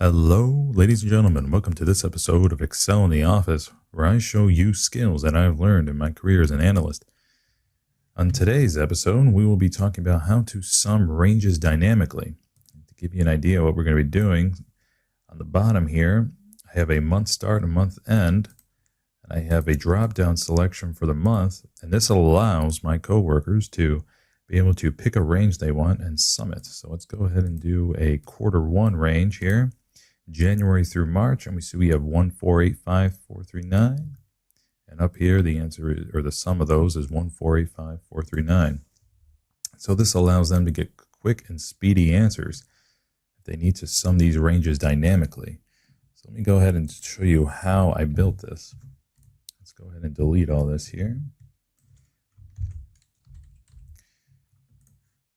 Hello, ladies and gentlemen. Welcome to this episode of Excel in the Office, where I show you skills that I've learned in my career as an analyst. On today's episode, we will be talking about how to sum ranges dynamically. To give you an idea of what we're going to be doing, on the bottom here, I have a month start and month end, and I have a drop-down selection for the month, and this allows my coworkers to be able to pick a range they want and sum it. So let's go ahead and do a quarter 1 range here. January through March, and we see we have 1485439, and up here the answer is, or the sum of those is 1485439. So this allows them to get quick and speedy answers if they need to sum these ranges dynamically. So let me go ahead and show you how I built this. Let's go ahead and delete all this here.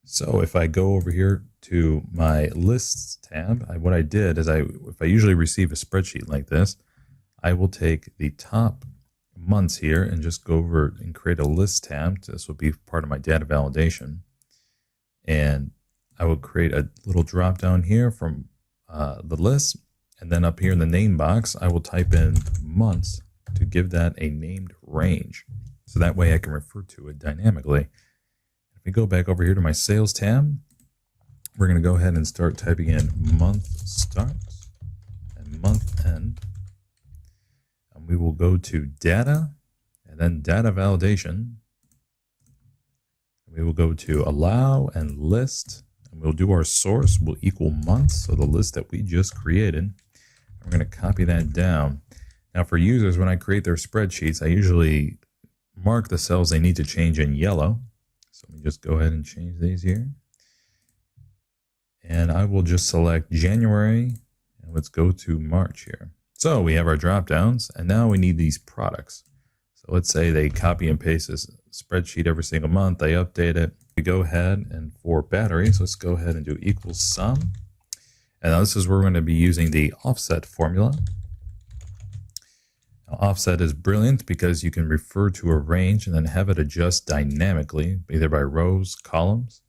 So if I go over here to my lists tab, what I did is if I usually receive a spreadsheet like this, I will take the top months here and just go over and create a list tab. This will be part of my data validation. And I will create a little drop down here from the list. And then up here in the name box, I will type in months to give that a named range. So that way I can refer to it dynamically. If we go back over here to my sales tab, we're going to go ahead and start typing in month start and month end. And we will go to data and then data validation. We will go to allow and list, and we'll do our source will equal months, so the list that we just created. We're going to copy that down. Now for users, when I create their spreadsheets, I usually mark the cells they need to change in yellow. So let me just go ahead and change these here. And I will just select January, and let's go to March here. So we have our drop downs, and now we need these products. So let's say they copy and paste this spreadsheet every single month, they update it. We go ahead and for batteries, let's go ahead and do equals sum. And now this is where we're going to be using the offset formula. Now, offset is brilliant because you can refer to a range and then have it adjust dynamically, either by rows, columns.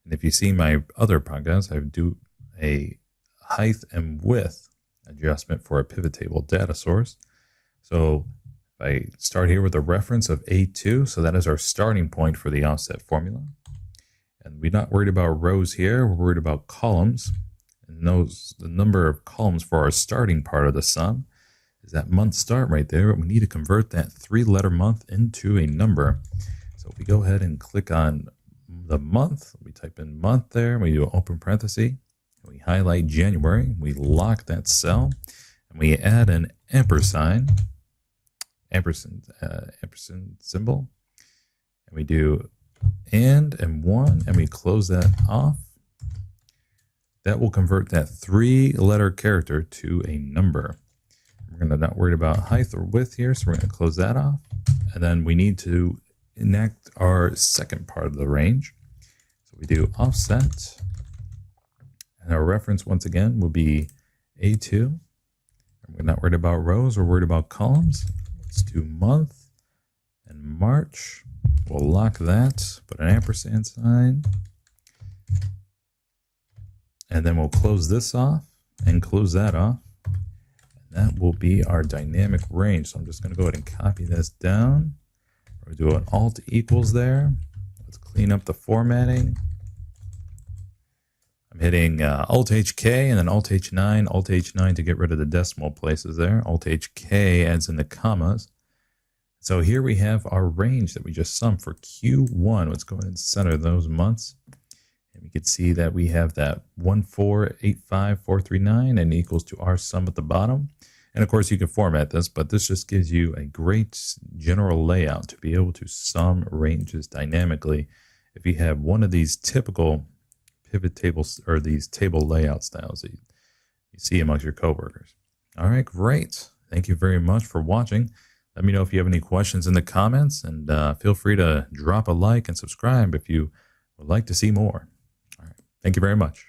And if you see my other podcasts, I do a height and width adjustment for a pivot table data source. So if I start here with a reference of A2, so that is our starting point for the offset formula. And we're not worried about rows here, we're worried about columns. And the number of columns for our starting part of the sum is that month start right there. We need to convert that 3-letter month into a number. So if we go ahead and click on the month, we type in month there, and we do an open parenthesis, and we highlight January, we lock that cell, and we add an ampersand symbol, and we do and 1, and we close that off. That will convert that 3-letter character to a number. We're going to not worry about height or width here, so we're going to close that off. And then we need to enact our second part of the range. So we do offset, and our reference once again will be A2. We're not worried about rows, we're worried about columns. Let's do month and March. We'll lock that, put an ampersand sign, and then we'll close this off and close that off. That will be our dynamic range. So I'm just going to go ahead and copy this down. We'll do an alt equals there. Let's clean up the formatting. I'm hitting alt HK and then alt H9, alt H9 to get rid of the decimal places there. Alt HK adds in the commas. So here we have our range that we just summed for Q1. Let's go ahead and center those months. And we can see that we have that 1485439 and equals to our sum at the bottom. And of course you can format this, but this just gives you a great general layout to be able to sum ranges dynamically if you have one of these typical pivot tables or these table layout styles that you see amongst your coworkers. All right, great. Thank you very much for watching. Let me know if you have any questions in the comments, and feel free to drop a like and subscribe if you would like to see more. All right, thank you very much.